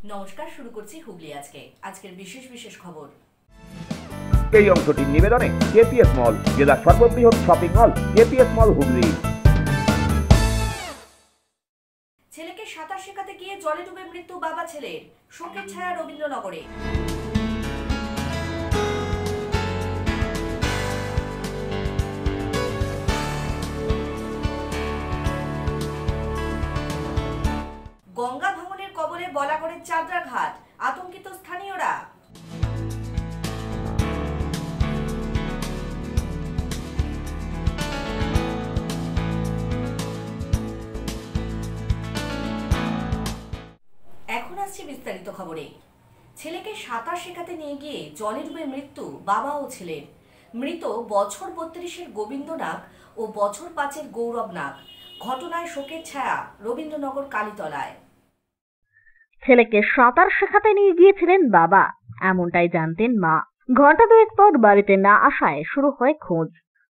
নমস্কার, শুরু করছি হুগলি আজকের বিশেষ খবর। এই অংশটির নিবেদনে জেপিএস মল, জেলার সর্ববৃহৎ শপিং মল জেপিএস মল হুগলি। ছেলেকে সাঁতার শেখাতে গিয়ে জলে ডুবে মৃত্যু বাবা ছেলের, শোকের ছায়া রবীন্দ্রনগরে। গঙ্গা ভাঙনের কবলে বলাগড়ের চাঁদরা ঘাট, আতঙ্কিত স্থানীয়রা। এখন আসছে বিস্তারিত খবরে। ছেলেকে সাঁতার শেখাতে নিয়ে গিয়ে জলে ডুবে মৃত্যু বাবা ও ছেলের। মৃত বছর 32-এর গোবিন্দ নাগ ও বছর 5-এর গৌরব নাগ। ঘটনায় শোকের ছায়া রবীন্দ্রনগর কালীতলায়। ছেলেকে সাঁতার শেখাতে নিয়ে গিয়েছিলেন বাবা, এমনটাই জানতেন মা। ঘন্টা দুয়েক পর বাড়িতে না আসায় শুরু হয় খোঁজ।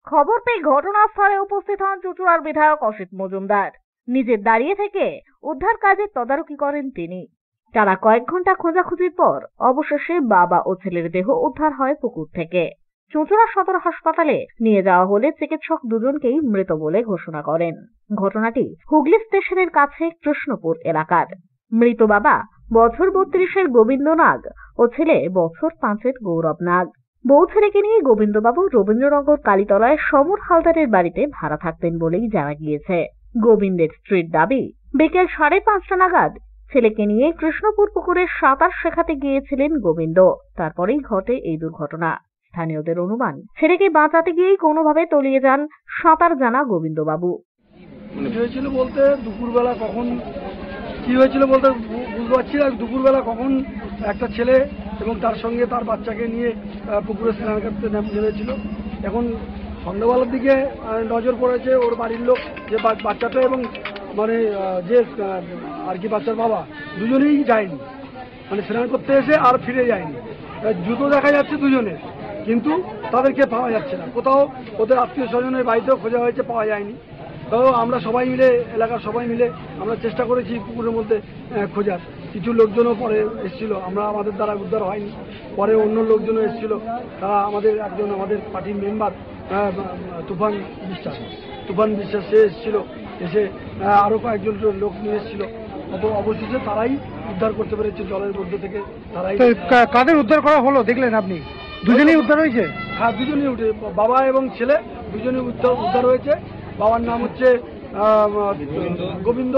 খবর পেয়ে ঘটনাস্থলে উপস্থিত হন চুঁচুড়ার বিধায়ক অসিত মজুমদার। নিজে দাঁড়িয়ে থেকে উদ্ধার কাজের তদারকি করেন তিনি। টানা কয়েক ঘন্টা খোঁজাখুঁজির পর অবশেষে বাবা ও ছেলের দেহ উদ্ধার হয় পুকুর থেকে। চুঁচুড়া সদর হাসপাতালে নিয়ে যাওয়া হলে চিকিৎসক দুজনকেই মৃত বলে ঘোষণা করেন। ঘটনাটি হুগলি স্টেশনের কাছে কৃষ্ণপুর এলাকার। মৃত বাবা বছর 32-এর গোবিন্দ নাগ ও ছেলে বছর 5-এর গৌরব নাগ। বউ ছেলেকে নিয়ে গোবিন্দবাবু রবীন্দ্রনগর কালীতলায় সমর হালদারের বাড়িতে ভাড়া থাকতেন বলেই জানা গিয়েছে। গোবিন্দের স্ত্রীর দাবি, বিকেল 5:30 নাগাদ ছেলেকে নিয়ে কৃষ্ণপুর পুকুরে সাঁতার শেখাতে গিয়েছিলেন গোবিন্দ। তারপরেই ঘটে এই দুর্ঘটনা। স্থানীয়দের অনুমান, ছেলেকে বাঁচাতে গিয়েই কোনোভাবে তলিয়ে যান সাঁতার জানা গোবিন্দবাবু। হয়েছিল বলতে দুপুরবেলা কখন কি হয়েছিল বলতে বুঝতে পারছি না। দুপুরবেলা কখন একটা ছেলে এবং তার সঙ্গে তার বাচ্চাকে নিয়ে পুকুরে স্নান করতে নেমেছিল। এখন সন্ধ্যাবেলার দিকে নজর পড়েছে ওর বাড়ির লোক যে বাচ্চাটা এবং মানে যে আর কি বাচ্চার বাবা দুজনেই যায়নি, মানে স্নান করতে এসে আর ফিরে যায়নি। জুতো দেখা যাচ্ছে দুজনের, কিন্তু তাদেরকে পাওয়া যাচ্ছে না। কোথাও ওদের আত্মীয় স্বজনের বাড়িতেও খোঁজা হয়েছে, পাওয়া যায়নি। তো আমরা সবাই মিলে, এলাকার সবাই মিলে আমরা চেষ্টা করেছি পুকুরের মধ্যে খোঁজার। কিছু লোকজনও পরে এসেছিল, আমাদের দ্বারা উদ্ধার হয়নি। পরে অন্য লোকজনও এসেছিল, তারা আমাদের পার্টির মেম্বার তুফান বিশ্বাস সে এসেছিল, এসে আরও কয়েকজন লোক নিয়ে এসেছিল। অবশেষে তারাই উদ্ধার করতে পেরেছে জলের মধ্যে থেকে। তারাই। কাদের উদ্ধার করা হলো দেখলেন আপনি? দুজনেই উদ্ধার হয়েছে? হ্যাঁ, দুজনেই উঠে, বাবা এবং ছেলে দুজনেই উদ্ধার হয়েছে। বাবার নাম হচ্ছে গোবিন্দ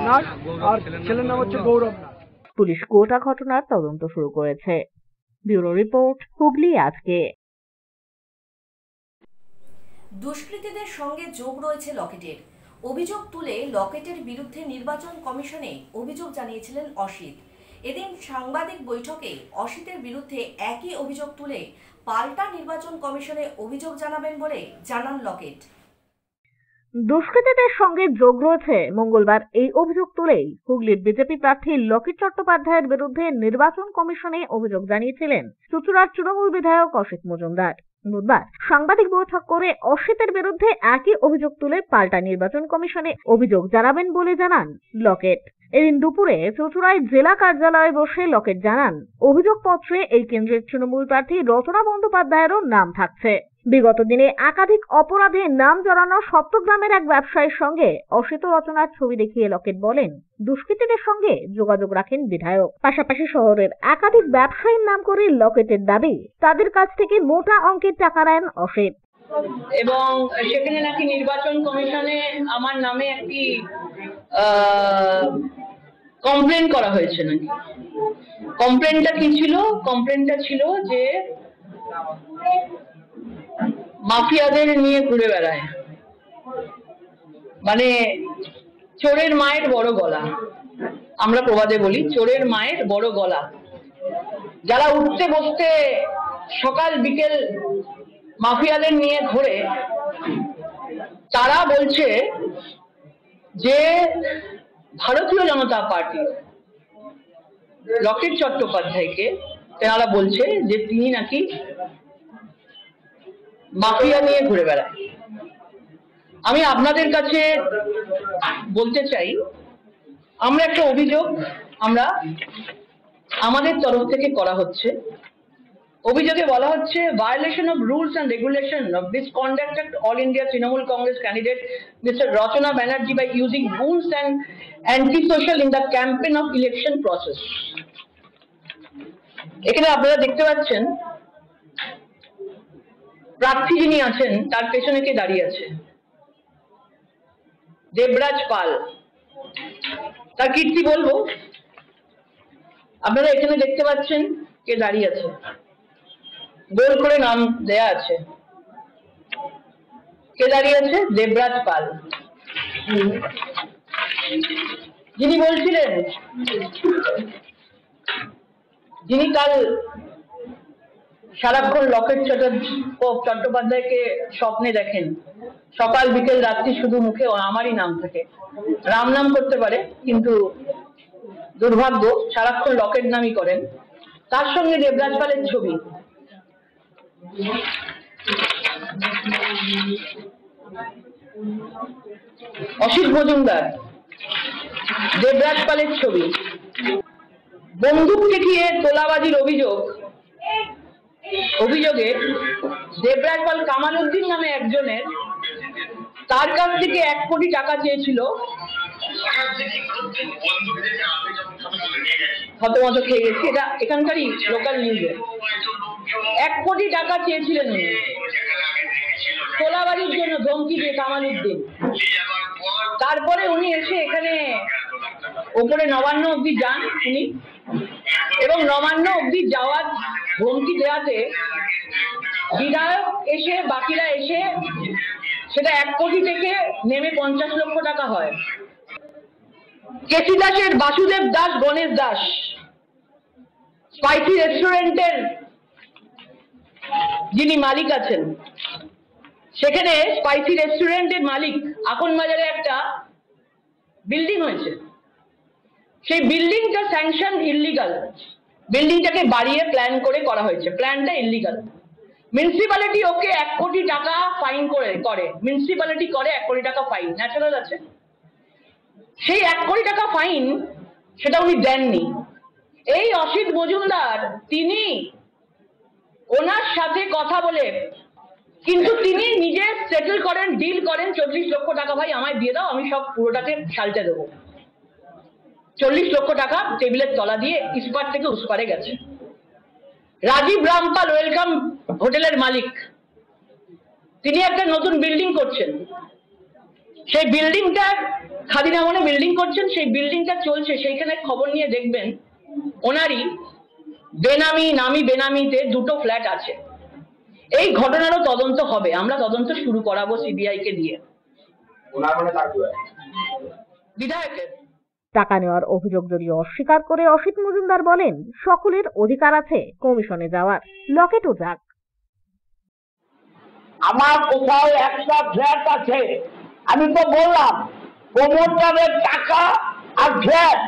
নাগ আর ছেলের নাম হচ্ছে গৌরব নাগ। পুলিশ গোটা ঘটনার তদন্ত শুরু করেছে। ব্যুরো রিপোর্ট, হুগলি আজকে। দুষ্কৃতীদের সঙ্গে যোগ রয়েছে লকেটের। অভিযোগ তুলে লকেটের বিরুদ্ধে নির্বাচন কমিশনে অভিযোগ জানিয়েছিলেন অসিত। এদিন সাংবাদিক বৈঠকে অসিতের বিরুদ্ধে একই অভিযোগ তুলে পাল্টা নির্বাচন কমিশনে অভিযোগ জানাবেন বলে জানান লকেট। দুষ্কৃতীদের সঙ্গে যোগ রয়েছে মঙ্গলবার এই অভিযোগ তুলেই হুগলির বিজেপি প্রার্থী লকেট চট্টোপাধ্যায়ের বিরুদ্ধে নির্বাচন কমিশনে অভিযোগ জানিয়েছিলেন চুঁচুড়ার তৃণমূল বিধায়ক অসিত মজুমদার। বুধবার সাংবাদিক বৈঠক করে অসিতের বিরুদ্ধে একই অভিযোগ তুলে পাল্টা নির্বাচন কমিশনে অভিযোগ জানাবেন বলে জানান লকেট। এদিন দুপুরে চুঁচুড়ায় জেলা কার্যালয়ে বসে লকেট জানান, অভিযোগপত্রে এই কেন্দ্রের তৃণমূল প্রার্থী রচনা বন্দ্যোপাধ্যায়েরও নাম থাকছে। বিগত দিনে একাধিক অপরাধে নাম জড়ানো সপ্তগ্রামের এক ব্যবসায়ীর সঙ্গে অসিত রচনার ছবি দেখিয়ে লকেট বলেন, দুষ্কৃতীদের সঙ্গে যোগাযোগ রাখেন বিধায়ক। পাশাপাশি শহরের একাধিক ব্যবসায়ীর নাম করে লকেটের দাবি, তাদের কাছ থেকে মোটা অঙ্কের টাকা নেন অসিত। এবং সেখানে নাকি নির্বাচন কমিশনে আমার নামে একটি কমপ্লেন করা হয়েছে। নাকি কমপ্লেনটা কি ছিল? কমপ্লেনটা ছিল যে মাফিয়াদের নিয়ে ঘুরে বেড়ায়, মানে চোরের মায়ের বড় গলা। আমরা প্রবাদে বলি চোরের মায়ের বড় গলা। যারা উঠতে বসতে সকাল বিকেল মাফিয়াদের নিয়ে ঘোরে, তারা বলছে যে ভারতীয় জনতা পার্টি লকেট চট্টোপাধ্যায়কে, তারা বলছে যে তিনি নাকি মাফিয়া নিয়ে ঘুরে বেড়ায়। আমি আপনাদের কাছে বলতে চাই, আমরা একটা অভিযোগ আমরা আমাদের তরফ থেকে করা হচ্ছে। অভিযোগে বলা হচ্ছে violation of rules and regulation of misconduct at All India Trinamool Congress candidate Mr. Rachana Banerjee by using goons and anti-social in the campaign of election process. এখানে আপনারা দেখতে পাচ্ছেন প্রার্থী যিনি আছেন তার পেছনে কে দাঁড়িয়ে আছে, দেবরাজ পাল। তার কীর্তি বলবো, আপনারা এখানে দেখতে পাচ্ছেন কে দাঁড়িয়ে আছে, গোল করে নাম দেয়া আছে, কে দাঁড়িয়ে আছে, দেবরাজ পাল। যিনি বলছিলেন, যিনি কাল সারাক্ষণ লকেট চট্টোপাধ্যায়কে স্বপ্নে দেখেন, সকাল বিকেল রাত্রি শুধু মুখে আমারই নাম থাকে, রাম নাম করতে পারে কিন্তু দুর্ভাগ্য সারাক্ষণ লকেট নামই করেন, তার সঙ্গে দেবরাজ পালের ছবি। অসিত মজুমদার, দেবরাজ পালের ছবি। বন্দুক দেখিয়ে তোলাবাজির অভিযোগে দেবরাজ পাল কামাল উদ্দিন নামে একজনের, তার কাছ থেকে 1 কোটি টাকা চেয়েছিল, হতমত খেয়ে গেছি, এটা এখানকারই লোকাল নিউজে। 1 কোটি টাকা চেয়েছিলেন উনি তোলাবাজির জন্য, ধমকি দিয়ে কামাল উদ্দিন। তারপরে উনি এসে এখানে ওপরে নবান্ন অব্দি যান উনি, এবং নবান্ন অব্দি যাওয়ার ধমকি দেওয়াতে বিধায়ক এসে, বাকিরা এসে সেটা 1 কোটি থেকে নেমে 50 লক্ষ টাকা হয়। কেসি দাসের বাসুদেব দাস, গণেশ দাস স্পাইসি রেস্টুরেন্টের যিনি মালিক আছেন, সেখানে স্পাইসি রেস্টুরেন্টের মালিক আকন বাজারে একটা বিল্ডিং হয়েছে, সেই বিল্ডিংটা স্যাংশন ইল্লিগাল, বিল্ডিংটাকে বাড়িয়ে প্ল্যান করে করা হয়েছে, প্ল্যানটা ইল্লিগাল। মিউনিসিপ্যালিটি ওকে 1 কোটি টাকা ফাইন করে, মিউনিসিপ্যালিটি করে 1 কোটি টাকা ফাইন, ন্যাচারাল আছে। সেই 1 কোটি টাকা ফাইন সেটা উনি দেননি। এই অসিত মজুমদার তিনি ওনার সাথে কথা বলে, কিন্তু তিনি নিজে সেটেল করেন, ডিল করেন, 40 লক্ষ টাকা ভাই আমায় দিয়ে দাও, আমি সব পুরোটাকে সালটে দেবো। 40 লক্ষ টাকা টেবিলের তলা দিয়ে ইস্পার থেকে উস্পারে গেছে। রাজীব রামপাল ওয়েলকাম হোটেলের মালিক, তিনি একটা নতুন বিল্ডিং করছেন, সেই বিল্ডিংটা খাদিনামনে বিল্ডিং করছেন, সেই বিল্ডিংটা চলছে, সেইখানে খবর নিয়ে দেখবেন ওনারই নামি বেনামিতে 2টো ফ্ল্যাট আছে। এই ঘটনারও তদন্ত হবে, আমরা তদন্ত শুরু করাবো সিবিআই কে দিয়ে। বিধায়কের টাকা নেওয়ার অভিযোগ যদি অস্বীকার করে অসিত মজুমদার বলেন, সকলের অধিকার আছে কমিশনে যাওয়ার, লকেটও যাক। আমার কোথাও একটা ফ্ল্যাট আছে, আমি তো বললাম প্রমোটারের টাকা আর ফ্ল্যাট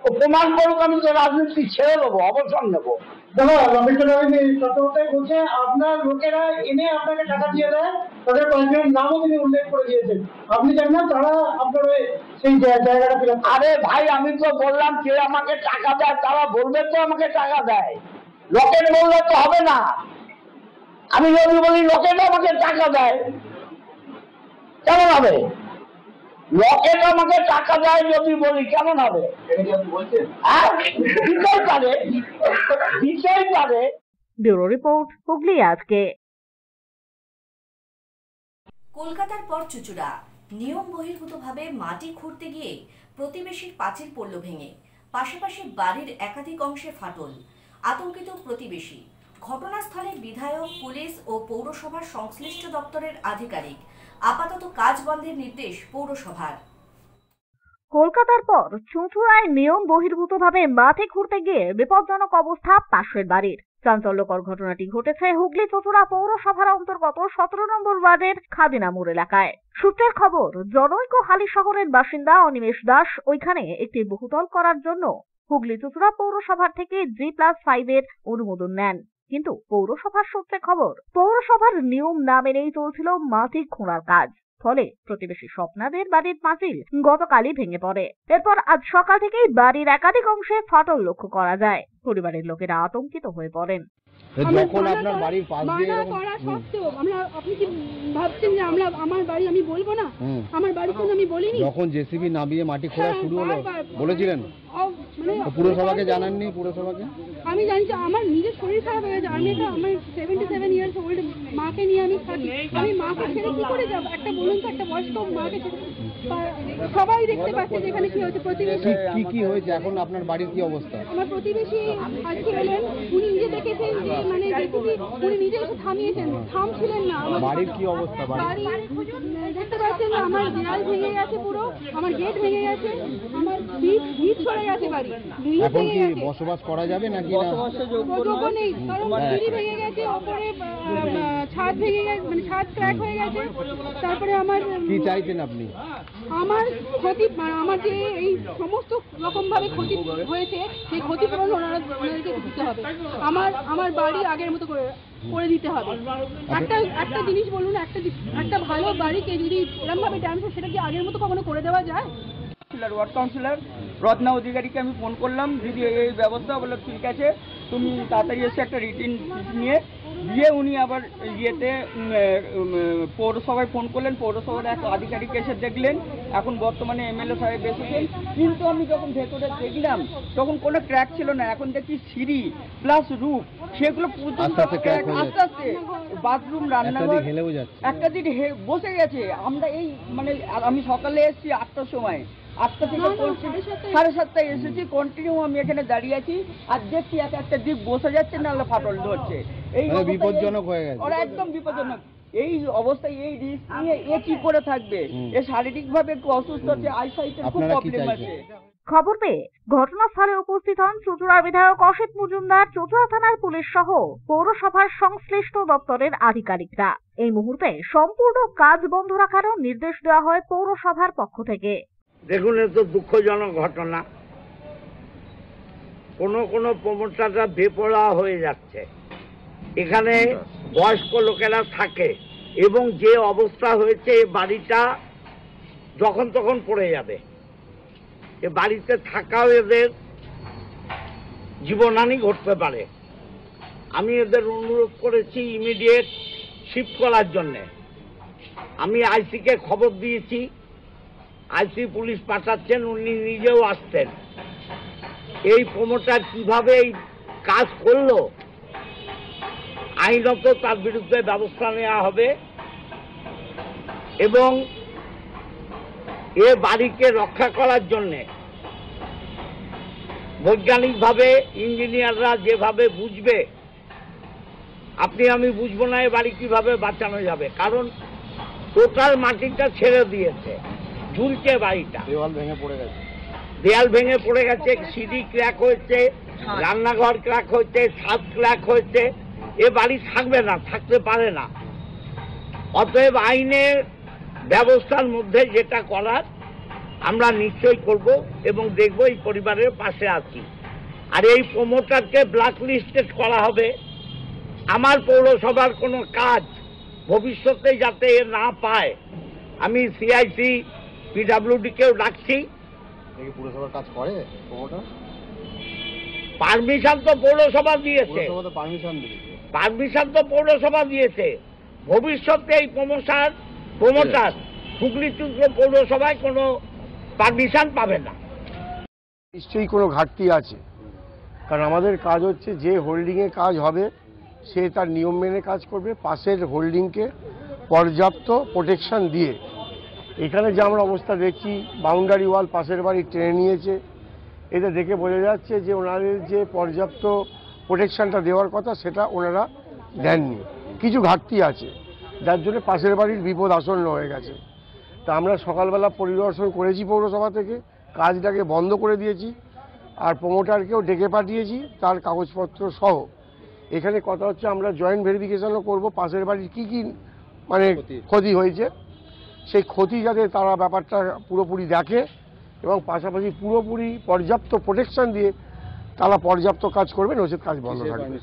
ও প্রমাণ করুক, আমি তো রাজনীতি ছেড়ে দেবো, অবসর নেবো। দেখো চট্টোপাধ্যায় বলছে আপনার লোকেরা এনে আপনাকে টাকা দিয়ে দেয়, তাদের কয়েকজন নামও তিনি উল্লেখ করে দিয়েছেন, আপনি জানেন না তারা আপনার সেই জায়গাটা ফিরে। আরে ভাই, আমি তো বললাম কে আমাকে টাকা দেয়, তারা বলবে তো আমাকে টাকা দেয়, লোকের বললে তো হবে না। আমি যদি বলি লোকের আমাকে টাকা দেয়, কেমন হবে? লোকের আমাকে টাকা দেয় যদি বলি কেমন হবে? দিতেই পারে। ব্যুরো রিপোর্ট, হুগলি আজকে। কলকাতার পর চুঁচুড়া, নিয়ম বহির্ভূতভাবে মাটি খুঁড়তে গিয়ে প্রতিবেশীর পাঁচিল পড়ল ভেঙে, পাশাপাশি বাড়ির একাধিক অংশে ফাটল, আতঙ্কিত প্রতিবেশী। ঘটনাস্থলে বিধায়ক, পুলিশ ও পৌরসভার সংশ্লিষ্ট দপ্তরের আধিকারিক। আপাতত কাজ বন্ধের নির্দেশ পৌরসভার। কলকাতার পর চুঁচুড়ায় নিয়ম বহির্ভূতভাবে মাটি খুঁড়তে গিয়ে বিপজ্জনক অবস্থা পাশের বাড়ির। চাঞ্চল্যকর ঘটনাটি ঘটেছে হুগলি চুঁচুড়া পৌরসভার অন্তর্গত 17 নম্বর ওয়ার্ডের খাদিনামুর এলাকায়। সূত্রের খবর, জনৈক হালি শহরের বাসিন্দা অনিমেষ দাস ওইখানে একটি বহুতল করার জন্য হুগলি চুঁচুড়া পৌরসভার থেকে G+5 এর অনুমোদন নেন। কিন্তু পৌরসভার সূত্রে খবর, পৌরসভার নিয়ম না মেনেই চলছিল মাটি খোঁড়ার কাজ। ফলে প্রতিবেশী স্বপ্নাদের বাড়ির পাঁচিল গতকালই ভেঙে পড়ে। এরপর আজ সকাল থেকেই বাড়ির একাধিক অংশে ফাটল লক্ষ্য করা যায়। পরিবারের লোকেরা আতঙ্কিত হয়ে পড়েন। যখন আপনার বাড়ির পাশ দিয়ে করা সত্ত্বেও আপনি কি ভাবছেন যে আমার বাড়ি আমি বলবো না? আমার বাড়ির জন্য আমি বলিনি। যখন জেসিবি নামিয়ে মাটি খোঁড়া শুরু হলো বলেছিলেন? পুরসভাকে জানাননি? পুরসভাকে আমি জানি যে আমার নিজের শরীর খারাপ হয়ে গেছে। আমি আমার 77 ইয়ার্স ওল্ড মাকে নিয়ে আমি থাকি। আমি মাকে ছেড়ে কি করে যাব? একটা বলুন তো, একটা বয়স্ক মাকে সবাই দেখতে পাচ্ছে যেখানে কি হচ্ছে। প্রতিবেশী কি হয়েছে এখন? আপনার বাড়ির কি অবস্থা? আমার প্রতিবেশী আজকে এলেন, উনি নিজে দেখেছেন যে মানে উনি নিজে এসে থামিয়েছেন, থামছিলেন না। বাড়ির কি অবস্থা? বাড়ি দেখতে পাচ্ছেন আমার দেয়াল ভেঙে গেছে, পুরো আমার গেট ভেঙে গেছে, আমার ভিত সরে গেছে। বাড়ি এখন কি বসবাস করা যাবে নাকি না? যোগ্য নেই, কারণ সিঁড়ি ভেঙে গেছে, ওপরে ছাদ ভেঙে গেছে, মানে ছাদ ক্র্যাক হয়ে গেছে। তারপরে আমার কি চাইছেন আপনি? আমার ক্ষতি, আমার যে এই সমস্ত রকম ভাবে ক্ষতি হয়েছে সেই ক্ষতিপূরণ ওনাদেরকে দিতে হবে। আমার বাড়ি আগের মতো করে দিতে হবে। একটা জিনিস বলুন, একটা ভালো বাড়িকে যদি এরকম ভাবে ড্যামেজ হয়, সেটা কি আগের মতো কখনো করে দেওয়া যায়? ওয়ার্ড কাউন্সিলর রত্না অধিকারীকে আমি ফোন করলাম, দিদি এই ব্যবস্থা, বললো ঠিক আছে তুমি তাড়াতাড়ি এসে একটা রিটিন নিয়ে দিয়ে উনি আবার ইয়েতে পৌরসভায় ফোন করলেন। পৌরসভার এক আধিকারিক এসে দেখলেন। এখন বর্তমানে এমএলএ সাহেব এসেছেন। কিন্তু আমি যখন ভেতরে দেখলাম তখন কোনো ক্র্যাক ছিল না। এখন দেখি সিঁড়ি প্লাস রুফ সেগুলো আস্তে আস্তে বাথরুম, রান্নাঘর একটা দিন বসে গেছে। আমরা এই মানে আমি সকালে এসেছি 8টার সময়, 8টা থেকে 7:30 এসেছি, কন্টিনিউ আমি এখানে দাঁড়িয়ে আছি আর দেখছি একটা দিক বসে যাচ্ছে, নাহলে ফাটল ধরছে। এই বিপজ্জনক হয়ে গেছে, ওরা একদম বিপজ্জনক। এই অবস্থায় এই রিস্ক নিয়ে এ কি করে থাকবে? এ শারীরিক ভাবে একটু অসুস্থ আছে, আইসাইটের খুব প্রবলেম আছে। খবর পেয়ে ঘটনাস্থলে উপস্থিত হন চুঁচুড়া বিধায়ক অসিত মজুমদার, চুঁচুড়া থানার পুলিশ সহ পৌরসভার সংশ্লিষ্ট দপ্তরের আধিকারিকরা। এই মুহূর্তে সম্পূর্ণ কাজ বন্ধ রাখারও নির্দেশ দেওয়া হয় পৌরসভার পক্ষ থেকে। দেখুন, এ তো দুঃখজনক ঘটনা। কোনো প্রমোটাররা বেপরোয়া হয়ে যাচ্ছে। এখানে বয়স্ক লোকেরা থাকে এবং যে অবস্থা হয়েছে, এই বাড়িটা যখন তখন পড়ে যাবে। এ বাড়িতে থাকাও এদের জীবনহানি ঘটতে পারে। আমি এদের অনুরোধ করেছি ইমিডিয়েট শিফট করার জন্যে। আমি আইসিকে খবর দিয়েছি, আইসি পুলিশ পাঠাচ্ছেন, উনি নিজেও আসছেন। এই প্রমোটার কিভাবে এই কাজ করলো আইনত তার বিরুদ্ধে ব্যবস্থা নেওয়া হবে এবং এ বাড়িকে রক্ষা করার জন্যে বৈজ্ঞানিকভাবে ইঞ্জিনিয়াররা যেভাবে বুঝবে, আপনি আমি বুঝবো না এ বাড়ি কিভাবে বাঁচানো যাবে। কারণ টোটাল মাটিটা ছেড়ে দিয়েছে, ঝুলছে বাড়িটা, দেওয়াল ভেঙে পড়ে গেছে, সিঁড়ি ক্র্যাক হয়েছে, রান্নাঘর ক্র্যাক হয়েছে, ছাদ ক্র্যাক হয়েছে। এ বাড়ি থাকবে না, থাকতে পারে না। অতএব আইনের ব্যবস্থার মধ্যে যেটা করার আমরা নিশ্চয়ই করব এবং দেখব, এই পরিবারের পাশে আছি। আর এই প্রমোটারকে ব্ল্যাক লিস্টেড করা হবে। আমার পৌরসভার কোনো কাজ ভবিষ্যতে যাতে এ না পায়, আমি সিআইসি পিডব্লিউডিকেও ডাকছি। পুরসভার কাজ করে প্রমোটার? পারমিশন তো পৌরসভা দিয়েছে, ভবিষ্যতে এই প্রমোটার হুগলিচন্দ্র পৌরসভায় কোনো পারমিশন পাবে না। নিশ্চয়ই কোনো ঘাটতি আছে, কারণ আমাদের কাজ হচ্ছে যে হোল্ডিংয়ে কাজ হবে সে তার নিয়ম মেনে কাজ করবে, পাশের হোল্ডিংকে পর্যাপ্ত প্রোটেকশন দিয়ে। এখানে যে আমরা অবস্থা দেখছি, বাউন্ডারি ওয়াল পাশের বাড়ি টেনে নিয়েছে, এটা দেখে বোঝা যাচ্ছে যে ওনাদের যে পর্যাপ্ত প্রোটেকশনটা দেওয়ার কথা সেটা ওনারা দেননি। কিছু ঘাটতি আছে, যার জন্য পাশের বাড়ির বিপদ আসন্ন হয়ে গেছে। তা আমরা সকালবেলা পরিদর্শন করেছি পৌরসভা থেকে, কাজটাকে বন্ধ করে দিয়েছি আর প্রমোটারকেও ডেকে পাঠিয়েছি তার কাগজপত্র সহ। এখানে কথা হচ্ছে আমরা জয়েন্ট ভেরিফিকেশনও করব পাশের বাড়ির কি মানে ক্ষতি হয়েছে, সেই ক্ষতি যাতে তারা ব্যাপারটা পুরোপুরি দেখে এবং পাশাপাশি পুরোপুরি পর্যাপ্ত প্রোটেকশন দিয়ে তারা পর্যাপ্ত কাজ করবে, নচেৎ কাজ বন্ধ থাকবে।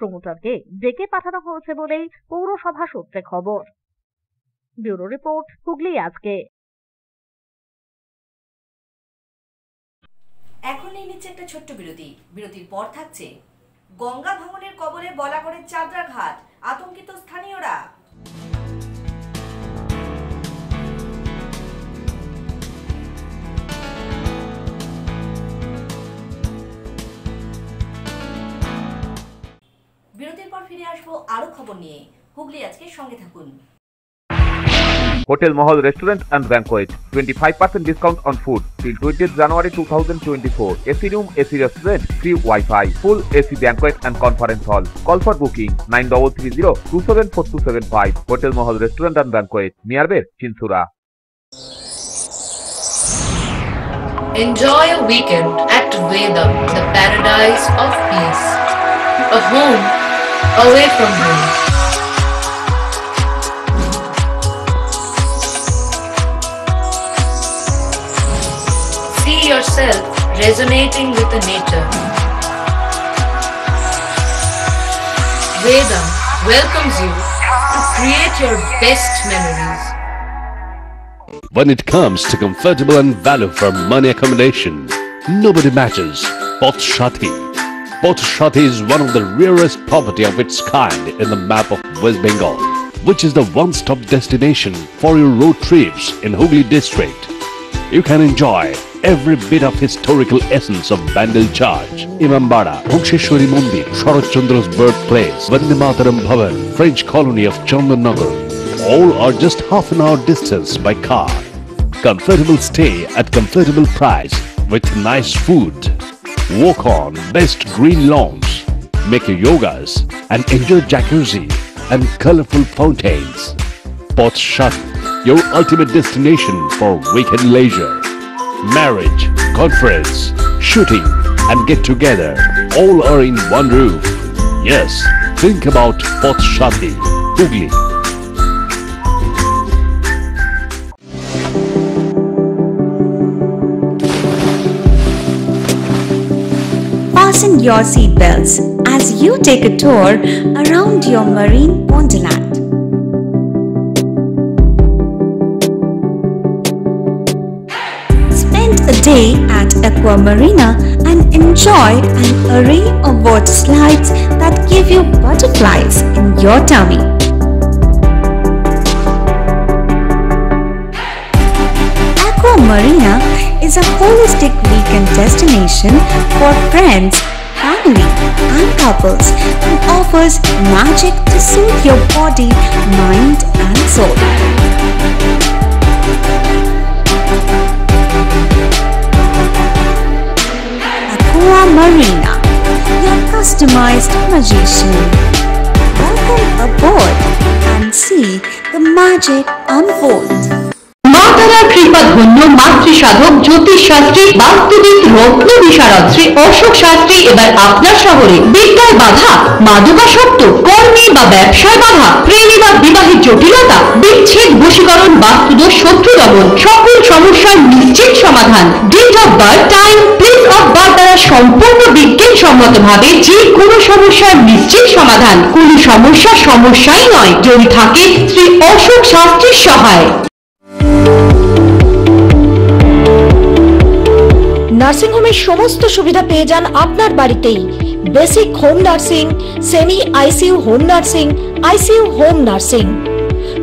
প্রমোটারকে ডেকে পাঠানো হয়েছে বলেই পৌরসভা সূত্রে খবর। ব্যুরো রিপোর্ট, হুগলি আজকে। এখন নিয়ে নিচ্ছে একটা ছোট্ট বিরতি। বিরতির পর থাকছে গঙ্গা ভাঙনের কবলে বলাগড়ের চাঁদরা ঘাট, আতঙ্কিত স্থানীয়রা। বিরতির পর ফিরে আসবো আরো খবর নিয়ে। হুগলি আজকে সঙ্গে থাকুন। Hotel Mahal Restaurant and Banquet, 25% discount on food till 20th January 2024. AC room, AC restaurant, free Wi-Fi, full AC banquet and conference hall. Call for booking 9330-274275. Hotel Mahal Restaurant and Banquet, nearby Chinsura. Enjoy a weekend at Vedam, the paradise of peace. A home away from home. See yourself resonating with the nature. Vedam welcomes you to create your best memories. When it comes to comfortable and value for money accommodation, nobody matches Pothshati. Pothshati is one of the rarest property of its kind in the map of West Bengal, which is the one-stop destination for your road trips in Hooghly district. You can enjoy every bit of historical essence of Bandel Church, Imambara, Bhuksheshwari Mandir, Sharat Chandra's birthplace, Vande Mataram Bhavan, French colony of Chandannagar. All are just half an hour distance by car. Comfortable stay at comfortable price with nice food. Walk on best green lawns, make your yogas and enjoy jacuzzi and colorful fountains. Pothshati, your ultimate destination for weekend leisure. Marriage, conference, shooting and get together all are in one roof. Yes, think about Pothshati, Hooghly. Fasten your seatbelts as you take a tour around your marine wonderland. Spend a day at Aqua Marina and enjoy an array of water slides that give you butterflies in your tummy. Aqua Marina is a holistic weekend destination for friends, family and couples and offers magic to soothe your body, mind and soul. Aqua Marina, your customized magician. Welcome aboard and see the magic unfold. মাতারার কৃপা ধন্য মাতৃ সাধক জ্যোতিষ শাস্ত্রী বাস্তুবিদ রত্ন বিশারদ শ্রী অশোক শাস্ত্রী এবার আপনার শহরে। বিদ্যায় বাধা, মাদকাসক্ত, কর্মে বা ব্যবসায় বাধা, প্রেমে বা বিবাহের জটিলতা, বিচ্ছেদ, বশীকরণ, বাস্তুদোষ, শত্রু দমন, সকল সমস্যার নিশ্চিত সমাধান। Date of birth, time, place of birth দ্বারা সম্পূর্ণ বিজ্ঞানসম্মত ভাবে যে কোনো সমস্যার নিশ্চিত সমাধান। কোনো সমস্যাই নয় যদি থাকে শ্রী অশোক শাস্ত্রীর সহায়। নার্সিং হোমের সমস্ত সুবিধা পেয়ে যান আপনার বাড়িতেই। Basic home nursing, semi ICU home nursing, ICU home nursing,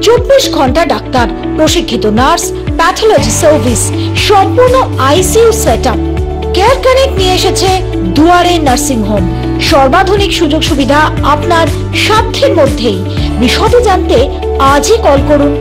24 ঘন্টা ডাক্তার, প্রশিক্ষিত নার্স, প্যাথোলজি সার্ভিস, সম্পূর্ণ আইসিইউ সেটআপ। কেয়ার কানেক্ট নিয়ে এসেছে দুয়ারে নার্সিং হোম। সর্বাধুনিক সুযোগ সুবিধা আপনার সাধ্যের মধ্যেই। বিশদে জানতে আজই কল করুন।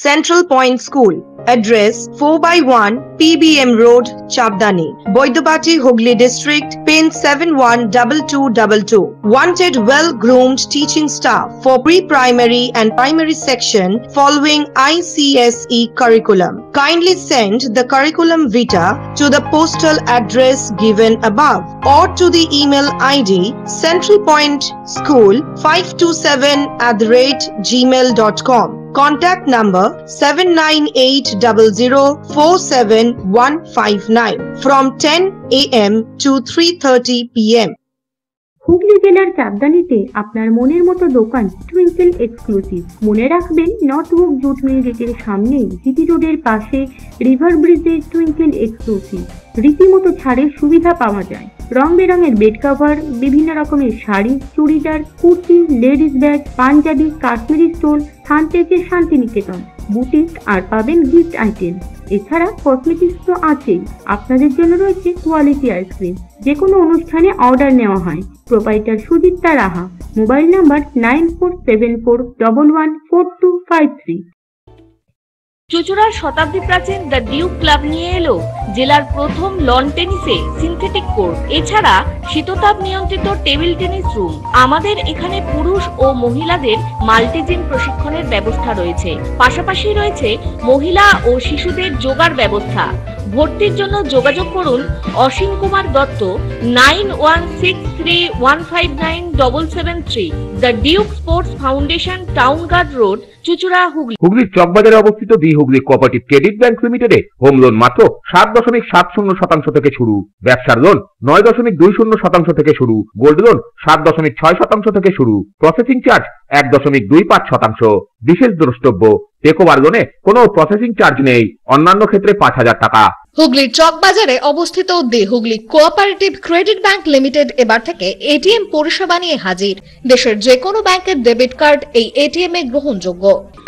Central Point School. Address 4/1 PBM Road, Chavdani, Boidapati, Hooghly District, PIN 712222. Wanted well-groomed teaching staff for pre-primary and primary section following ICSE curriculum. Kindly send the curriculum vitae to the postal address given above or to the email ID centralpoint527@gmail.com. Contact number 7980047159 from 10 AM to 3:30 PM. Hooghly জেলার চাঁদদানিতে আপনার মনের মতো দোকান twinkle exclusive. মনে রাখবেন, নর্থবুক jute mill গেটের সামনে GT রোডের পাশে রিভার ব্রিজে টুইঙ্কেল এক্সক্লুসিভ। রীতিমতো ছাড়ের সুবিধা পাওয়া যায়। রং বেরঙের বেড কভার, বিভিন্ন রকমের sari, churidar, kurti, ladies bag, panjabi, Kashmiri stole, থানটেকের শান্তিনিকেতন, বুটিক আর পাবেন গিফট আইটেম। এছাড়া কসমেটিক্স তো আছেই। আপনাদের জন্য রয়েছে কোয়ালিটি আইসক্রিম। যে কোনো অনুষ্ঠানে অর্ডার নেওয়া হয়। Proprietor Sujita Raha. Mobile number 9474114253। চুঁচুড়ার শতাব্দী প্রাচীন দ্য ডিউক ক্লাব নিয়ে এলো জেলার প্রথম লন টেনিসে সিনথেটিক কোর্ট, এছাড়া শীততাপ নিয়ন্ত্রিত টেবিল টেনিস রুম। আমাদের এখানে পুরুষ ও মহিলাদের মাল্টিজিম প্রশিক্ষণের ব্যবস্থা রয়েছে। পাশাপাশি রয়েছে মহিলা ও শিশুদের যোগার ব্যবস্থা। ভর্তির জন্য যোগাযোগ করুন Asim Kumar Dutta 9163159773। The duke sports foundation, town guard road, চুঁচুড়া, হুগলি। হুগলির চকবাজারে অবস্থিত the Hooghly cooperative credit bank লিমিটেডে হোম লোন মাত্র 7.70% থেকে শুরু। ব্যবসার লোন 9.20% থেকে শুরু। গোল্ড লোন 7.6% থেকে শুরু। Processing charge 1.25%। বিশেষ দ্রষ্টব্য, টেকওভার লোনে কোনো প্রসেসিং চার্জ নেই। অন্যান্য ক্ষেত্রে 5,000 টাকা। হুগলির চকবাজারে অবস্থিত the Hooghly cooperative credit bank limited এবার থেকে এটিএম পরিষেবা নিয়ে হাজির। দেশের যে কোনো ব্যাংকের ডেবিট কার্ড এই এটিএম এ গ্রহণযোগ্য।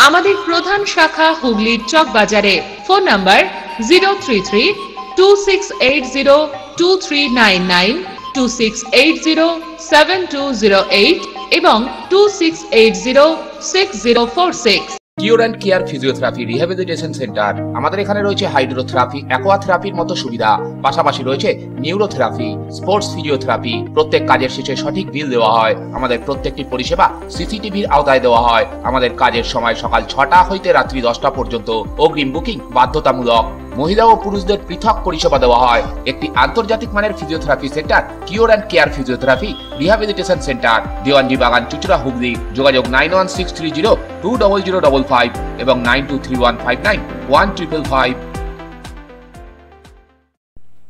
আমাদের প্রধান শাখা হুগলির চকবাজারে। ফোন নাম্বার 033-2680-2399, 2680-7208 এবং 2680-6046। Cure and care physiotherapy rehabilitation centre. আমাদের এখানে রয়েছে হাইড্রোথেরাপি, অ্যাকোয়াথেরাপির মতো সুবিধা। পাশাপাশি রয়েছে নিউরোথেরাপি, স্পোর্টস ফিজিওথেরাপি। প্রত্যেক কাজের শেষে সঠিক বিল দেওয়া হয়। আমাদের প্রত্যেকটি পরিষেবা সিসিটিভির আওতায় দেওয়া হয়। আমাদের কাজের সময় সকাল 6টা হইতে রাত্রি 10টা পর্যন্ত। অগ্রিম বুকিং বাধ্যতামূলক। মহিলা ও পুরুষদের পৃথক পরিষেবা দেওয়া হয়। একটি আন্তর্জাতিক মানের physiotherapy centre cure and care physiotherapy rehabilitation centre, Dewanji বাগান, চুঁচুড়া, হুগলি। যোগাযোগ 9163020055 এবং 9231591555।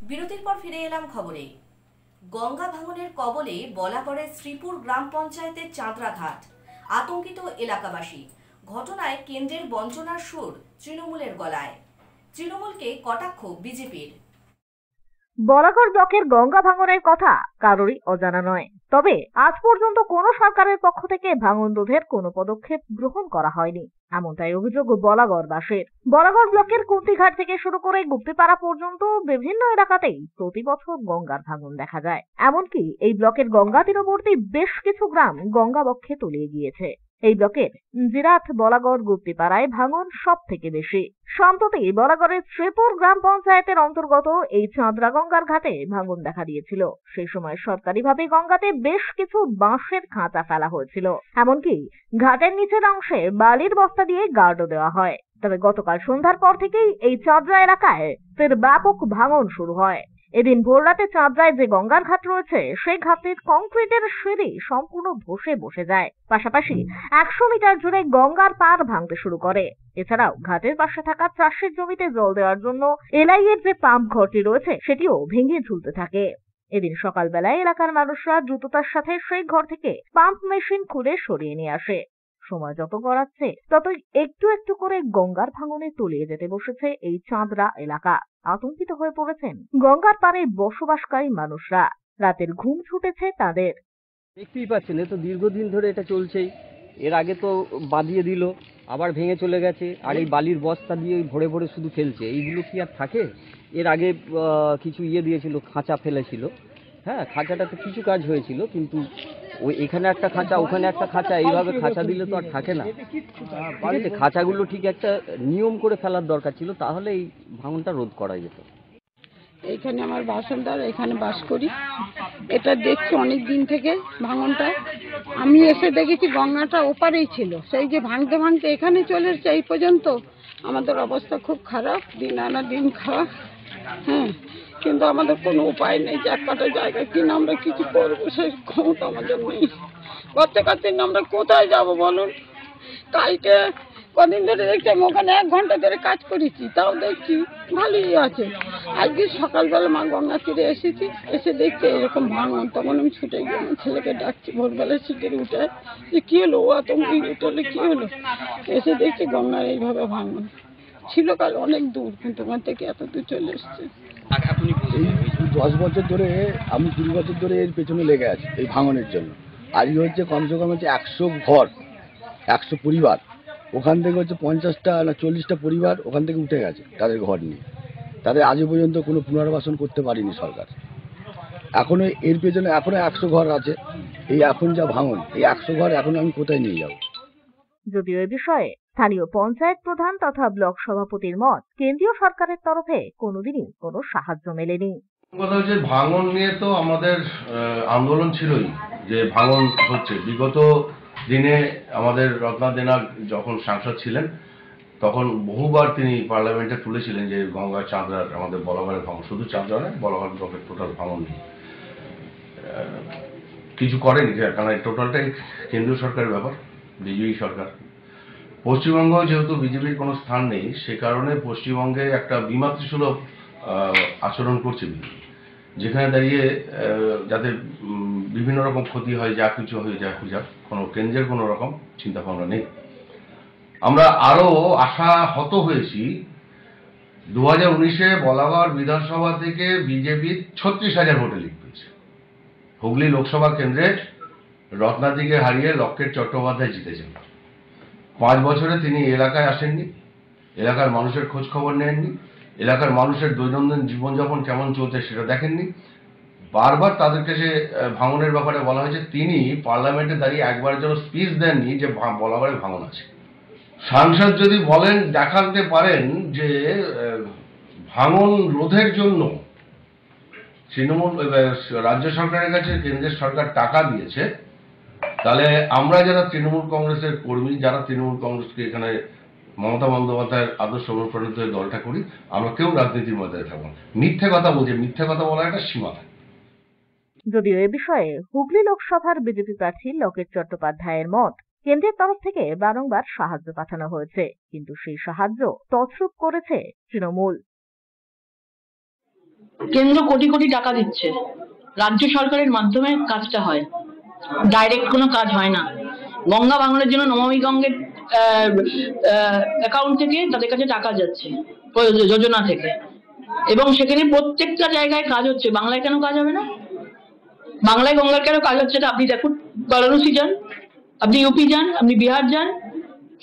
বিরতির পর ফিরে এলাম খবরে। গঙ্গা ভাঙনের কবলে বলাগড়ের শ্রীপুর গ্রাম পঞ্চায়েতের চাঁদরা ঘাট। আতঙ্কিত এলাকাবাসী। ঘটনায় কেন্দ্রের বঞ্চনার সুর তৃণমূলের গলায়। তৃণমূলকে কটাক্ষ বিজেপির। বলাগড় ব্লকের গঙ্গা ভাঙনের কথা কারোরই অজানা নয়। তবে আজ পর্যন্ত কোনো সরকারের পক্ষ থেকে ভাঙন রোধের কোনো পদক্ষেপ গ্রহণ করা হয়নি, এমনটাই অভিযোগ বলাগড়বাসীর। বলাগড় ব্লকের কুন্তিঘাট থেকে শুরু করে গুপ্তিপাড়া পর্যন্ত বিভিন্ন এলাকাতেই প্রতি বছর গঙ্গার ভাঙন দেখা যায়। এমনকি এই ব্লকের গঙ্গা তীরবর্তী বেশ কিছু গ্রাম গঙ্গা বক্ষে তলিয়ে গিয়েছে। এই ব্লকের জিরাট, বলাগড়, গুপ্তিপাড়ায় ভাঙন সব থেকে বেশি। সম্প্রতি বলাগড়ের শ্রীপুর গ্রাম পঞ্চায়েতের অন্তর্গত এই চাঁদরা গঙ্গার ঘাটে ভাঙন দেখা দিয়েছিল। সেই সময় সরকারিভাবে গঙ্গাতে বেশ কিছু বাঁশের খাঁচা ফেলা হয়েছিল। এমনকি ঘাটের নিচের অংশে বালির বস্তা দিয়ে গার্ডও দেওয়া হয়। তবে গতকাল সন্ধ্যার পর থেকেই এই চাঁদরা এলাকায় ফের ব্যাপক ভাঙন শুরু হয়। এদিন ভোররাতে চাঁদরায় যে গঙ্গার ঘাট রয়েছে সেই ঘাটের কংক্রিটের সিঁড়ি সম্পূর্ণ ধসে বসে যায়। পাশাপাশি 100 মিটার জুড়ে গঙ্গার পার ভাঙতে শুরু করে। এছাড়াও ঘাটের পাশে থাকা চাষের জমিতে জল দেওয়ার জন্য এলআইয়ের যে পাম্প ঘরটি রয়েছে সেটিও ভেঙে ঝুলতে থাকে। এদিন সকালবেলায় এলাকার মানুষরা দ্রুততার সাথে সেই ঘর থেকে পাম্প মেশিন খুলে সরিয়ে নিয়ে আসে। সময় যত গড়াচ্ছে ততই একটু একটু করে গঙ্গার ভাঙনে তলিয়ে যেতে বসেছে এই চাঁদরা এলাকা। আতঙ্কিত হয়ে পড়েছেন গঙ্গার পাড়ে বসবাসকারী মানুষরা। রাতের ঘুম ছুটেছে তাদের। দেখতেই পাচ্ছেন, এ তো দীর্ঘদিন ধরে এটা চলছেই। এর আগে তো বাঁধিয়ে দিল, আবার ভেঙে চলে গেছে, আর এই বালির বস্তা দিয়ে ভরে ভরে শুধু ফেলছে। এইগুলো কি আর থাকে? এর আগে কিছু দিয়েছিল, খাঁচা ফেলেছিল। হ্যাঁ, খাঁচাটাতে কিছু কাজ হয়েছিল, কিন্তু ওই এখানে একটা খাঁচা, ওখানে একটা খাঁচা, এইভাবে খাঁচা দিলে তো আর থাকে না। ঠিক আছে, খাঁচাগুলো ঠিক একটা নিয়ম করে ফেলার দরকার ছিল, তাহলে এই ভাঙনটা রোধ করা যেত। এইখানে আমার বাসিন্দার, এখানে বাস করি। এটা দেখছি অনেক দিন থেকে ভাঙনটা। আমি এসে দেখেছি গঙ্গাটা ওপারেই ছিল, সেই যে ভাঙতে ভাঙতে এখানে চলে এসেছে। এই পর্যন্ত আমাদের অবস্থা খুব খারাপ, দিন আনা দিন খারাপ। হ্যাঁ, কিন্তু আমাদের কোনো উপায় নেই যে একটা জায়গা কিনে আমরা কিছু করবো, সেই ক্ষমতা আমাদের নেই। বাচ্চা কাচ্চা আমরা কোথায় যাব বলুন? কালকে কদিন ধরে দেখছি আমি ওখানে 1 ঘন্টা ধরে কাজ করেছি, তাও দেখছি ভালোই আছে। আজকে সকালবেলা মা গঙ্গা তীরে এসেছি, এসে দেখতে এরকম ভাঙন। তখন আমি ছুটে গিয়ে আমার ছেলেকে ডাকছি ভোরবেলা সিটের উঠে যে কী হলো, ও আতঙ্কে উঠলে কী হলো, এসে দেখছি গঙ্গার এইভাবে ভাঙন। ছিল কাল অনেক দূর, কিন্তু ওখান থেকে এত দূর চলে এসছে। এই 10 বছর ধরে, আমি 20 বছর ধরে এর পেছনে লেগে আছি এই ভাঙনের জন্য। আজকে হচ্ছে কমসে কম হচ্ছে 100 ঘর, 100 পরিবার, ওখান থেকে হচ্ছে 50টা না 40টা পরিবার ওখান থেকে উঠে গেছে তাদের ঘর নিয়ে। তাদের আজও পর্যন্ত কোনো পুনর্বাসন করতে পারেনি সরকার। এখনো এর পেছনে এখনো 100 ঘর আছে। এই এখন যা ভাঙন, এই 100 ঘর এখন আমি কোথায় নিয়ে যাব? যদিও এ বিষয়ে স্থানীয় পঞ্চায়েত প্রধান তথা ব্লক সভাপতির মত, কেন্দ্রীয় সরকারের তরফে কোনোদিনই কোনো সাহায্য মেলেনি। কথা হচ্ছে ভাঙন নিয়ে তো আমাদের আন্দোলন ছিলই, যে ভাঙন হচ্ছে। বিগত দিনে আমাদের রত্না দেনা যখন সাংসদ ছিলেন তখন বহুবার তিনি পার্লামেন্টে তুলেছিলেন যে গঙ্গা চাঁদরার আমাদের বলাগড়ের ভাঙন, শুধু চাঁদরা নয়, বলাগড় ব্লকের টোটাল ভাঙন নিয়ে কিছু করেনি, কারণ টোটালটাই কেন্দ্রীয় সরকারের ব্যাপার, বিজেপি সরকার। পশ্চিমবঙ্গ যেহেতু বিজেপির কোনো স্থান নেই, সে কারণে পশ্চিমবঙ্গে একটা বিমাতৃসুলভ আচরণ করছে বিজেপি, যেখানে দাঁড়িয়ে যাতে বিভিন্ন রকম ক্ষতি হয়, যা কিছু হয়ে যায় যাক, কোনো কেন্দ্রের কোনো রকম চিন্তা ভাবনা নেই। আমরা আরো আশাহত হয়েছি 2019-এ বলাগড় বিধানসভা থেকে বিজেপি 36,000 ভোটে লিড পেয়েছে। হুগলি লোকসভা কেন্দ্রে রত্নাদিকে হারিয়ে লকেট চট্টোপাধ্যায় জিতেছেন। 5 বছরে তিনি এলাকায় আসেননি, এলাকার মানুষের খোঁজ খবর নেননি, এলাকার মানুষের দৈনন্দিন জীবনযাপন কেমন চলছে সেটা দেখেননি। বারবার তাদের কাছে ভাঙনের ব্যাপারে বলা হয়েছে, তিনি পার্লামেন্টে দাঁড়িয়ে একবার যেন স্পিচ দেননি যে বলাগড়ে ভাঙন আছে। সাংসদ যদি বলেন, দেখাতে পারেন যে ভাঙন রোধের জন্য তৃণমূল রাজ্য সরকারের কাছে কেন্দ্রের সরকার টাকা দিয়েছে, তাহলে আমরা যারা তৃণমূল কংগ্রেসের কর্মী, যারা তৃণমূল কংগ্রেসকে এখানে মমতা বন্দ্যোপাধ্যায়ের আদর্শ অনুপ্রাণিত হয়ে দলটা করি, আমরা কেউ রাজনীতির মধ্যে থাকবো না। মিথ্যে কথা বলছে, মিথ্যে কথা বলার একটা সীমা থাকে। যদিও এ বিষয়ে হুগলি লোকসভার বিজেপি প্রার্থী লকেট চট্টোপাধ্যায়ের মত, কেন্দ্রের তরফ থেকে বারংবার সাহায্য পাঠানো হয়েছে, কিন্তু সেই সাহায্য তছরূপ করেছে তৃণমূল। কেন্দ্র কোটি কোটি টাকা দিচ্ছে, রাজ্য সরকারের মাধ্যমে কাজটা হয়, ডাইরেক্ট কোনো কাজ হয় না। গঙ্গা ভাঙনের জন্য নমামি গঙ্গের অ্যাকাউন্ট থেকে তাদের কাছে টাকা যাচ্ছে যোজনা থেকে, এবং সেখানে প্রত্যেকটা জায়গায় কাজ হচ্ছে। বাংলায় কেন কাজ হবে না? বাংলায় গঙ্গার কেন কাজ হচ্ছে না? আপনি দেখুন, বারাণসী যান, আপনি ইউপি যান, আপনি বিহার যান,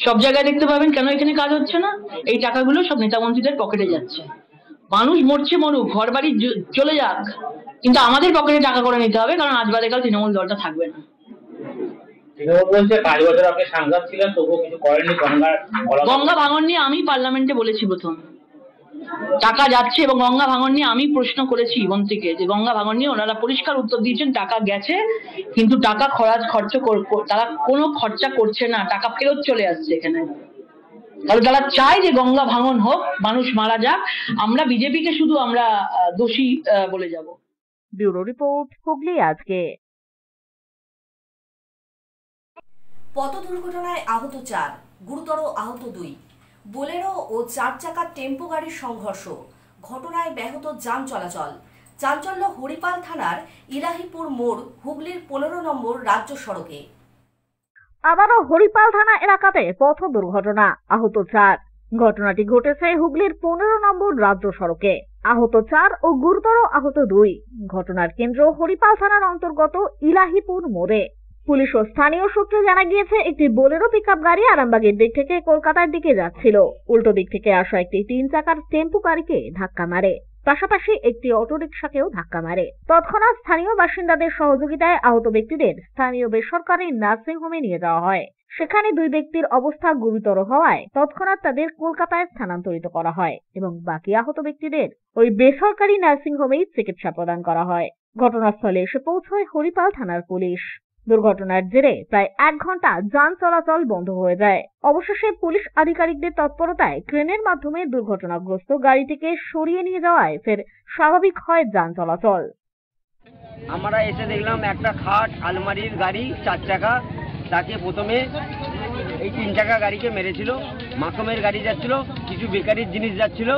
সব জায়গায় দেখতে পাবেন। কেন এখানে কাজ হচ্ছে না? এই টাকাগুলো সব নেতামন্ত্রীদের পকেটে যাচ্ছে। মানুষ মরছে মরুক, ঘর বাড়ি চলে যাক, কিন্তু আমাদের পকেটে টাকা করে নিতে হবে, কারণ আজ বাদে কাল তৃণমূল দলটা থাকবে না। গঙ্গা ভাঙন নিয়ে আমি পার্লামেন্টে বলেছি প্রথম, টাকা যাচ্ছে, এবং গঙ্গা ভাঙন নিয়ে আমি প্রশ্ন করেছি মন্ত্রীকে যে গঙ্গা ভাঙন নিয়ে ওনারা পরিষ্কার উত্তর দিয়েছেন টাকা গেছে, কিন্তু টাকা খরচ তারা কোনো খরচা করছে না, টাকা ফেরত চলে আসছে এখানে। তাহলে তারা চায় যে গঙ্গা ভাঙন হোক, মানুষ মারা যাক, আমরা বিজেপিকে শুধু আমরা দোষী বলে যাব। ব্যুরো রিপোর্ট, হুগলি আজকে। পথ দুর্ঘটনায় আহত 4, গুরুতর আহত 2। বোলেরো ও 4 চাকার টেম্পো গাড়ির সংঘর্ষ, ঘটনায় ব্যাহত যান চলাচল। চাঞ্চল্য হরিপাল থানার ইলাহিপুর মোড়, হুগলির 15 নম্বর রাজ্য সড়কে। আবারও হরিপাল থানা এলাকাতে পথ দুর্ঘটনা, আহত 4। ঘটনাটি ঘটেছে হুগলির 15 নম্বর রাজ্য সড়কে। আহত 4 ও গুরুতর আহত 2। ঘটনার কেন্দ্র হরিপাল থানার অন্তর্গত ইলাহিপুর মোড়ে। পুলিশ ও স্থানীয় সূত্রে জানা গিয়েছে, একটি বোলেরো পিকআপ গাড়ি আরামবাগের দিক থেকে কলকাতার দিকে যাচ্ছিল। উল্টো দিক থেকে আসা একটি 3 চাকার টেম্পো গাড়িকে ধাক্কা মারে, পাশাপাশি একটি অটোরিকশাকেও ধাক্কা মারে। তৎক্ষণাৎ স্থানীয় বাসিন্দাদের সহযোগিতায় আহত ব্যক্তিদের স্থানীয় বেসরকারি নার্সিং হোমে নিয়ে যাওয়া হয়। সেখানে 2 ব্যক্তির অবস্থা গুরুতর হওয়ায় তৎক্ষণাৎ তাদের কলকাতায় স্থানান্তরিত করা হয় এবং বাকি আহত ব্যক্তিদের ওই বেসরকারি নার্সিং হোমেই চিকিৎসা প্রদান করা হয়। ঘটনাস্থলে এসে পৌঁছয় হরিপাল থানার পুলিশ। দুর্ঘটনার জেরে প্রায় 1 ঘন্টা যান চলাচল বন্ধ হয়ে যায়। অবশেষে পুলিশ আধিকারিকদের তৎপরতায় ক্রেনের মাধ্যমে দুর্ঘটনাগ্রস্ত গাড়িটিকে সরিয়ে নিয়ে যাওয়ায় ফের স্বাভাবিক হয় যান চলাচল। আমরা এসে দেখলাম একটা খাট আলমারির গাড়ি 4 চাকা, তাকে প্রথমে এই 3 চাকা গাড়িকে মেরেছিল। মাকমের গাড়ি যাচ্ছিল, কিছু বেকারির জিনিস যাচ্ছিল,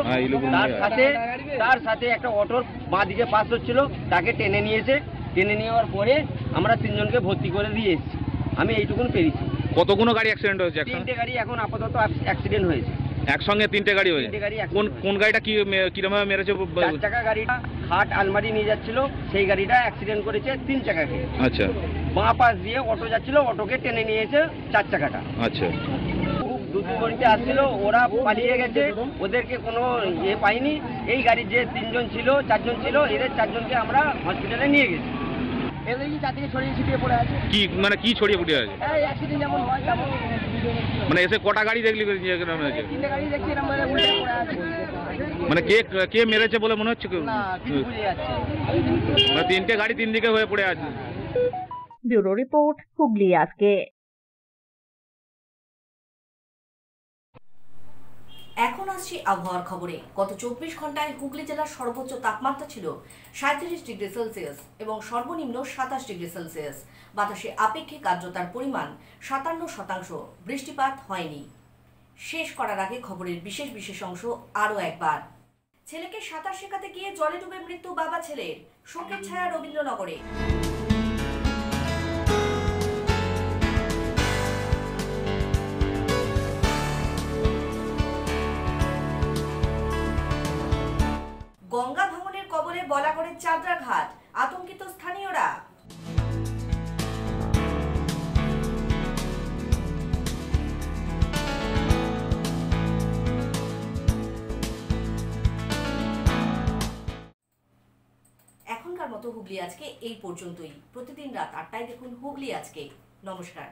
তার সাথে একটা অটোর বাঁ দিকে পাস হচ্ছিল, তাকে টেনে নিয়েছে। টেনে নেওয়ার পরে আমরা 3 জনকে ভর্তি করে দিয়ে এসেছি। আমি এইটুকুন পেরেছি। কতগুলো গাড়ি অ্যাক্সিডেন্ট হয়েছে? 3টে গাড়ি এখন আপাতত অ্যাক্সিডেন্ট হয়েছে। একসঙ্গে 3টে গাড়ি হয়েছে? কোন গাড়িটা কিরকম ভাবে মেরেছে? 4 চাকা গাড়িটা খাট আলমারি নিয়ে যাচ্ছিল, সেই গাড়িটা অ্যাক্সিডেন্ট করেছে 3 চাকাকে। আচ্ছা। বাঁ পাশ দিয়ে অটো যাচ্ছিল, অটোকে টেনে নিয়েছে 4 চাকাটা। আচ্ছা। দ্রুত গতিতে আসছিল, ওরা পালিয়ে গেছে, ওদেরকে কোনো পাইনি। এই গাড়ির যে 3 জন ছিল, 4 জন ছিল, এদের 4 জনকে আমরা হসপিটালে নিয়ে গেছি। এদেরই চারদিকে ছড়িয়ে ছিটিয়ে পড়ে আছে। কি মানে কি ছড়িয়ে পড়ে আছে? এই অ্যাক্সিডেন্ট যেমন হয় তেমন। মানে এসে কটা গাড়ি দেখলি? 3টে গাড়ি দেখছি এরকম ভাবে উল্টে পড়ে আছে। মানে কে মেরেছে বলে মনে হচ্ছে? না, কিছু বুঝে যাচ্ছে। মানে 3টে গাড়ি 3 দিকে হয়ে পড়ে আছে। ব্যুরো রিপোর্ট, হুগলি আজকে। এখন আসছি আবহাওয়ার খবরে। গত 24 ঘন্টায় হুগলি জেলার সর্বোচ্চ তাপমাত্রা ছিল 37 ডিগ্রি সেলসিয়াস এবং সর্বনিম্ন 27 ডিগ্রি সেলসিয়াস। বাতাসে আপেক্ষিক আর্দ্রতার পরিমাণ 57%। বৃষ্টিপাত হয়নি। শেষ করার আগে খবরের বিশেষ অংশ আরও একবার। ছেলেকে সাঁতার শেখাতে গিয়ে জলে ডুবে মৃত্যু বাবা ছেলের। শোকের ছায়া রবীন্দ্রনগরে। গঙ্গা ভাঙনের কবলে বলাগড়ের চাদরা ঘাট, আতঙ্কিত স্থানীয়রা। এখনকার মতো হুগলি আজকে এই পর্যন্তই। প্রতিদিন রাত 8টায় দেখুন হুগলি আজকে। নমস্কার।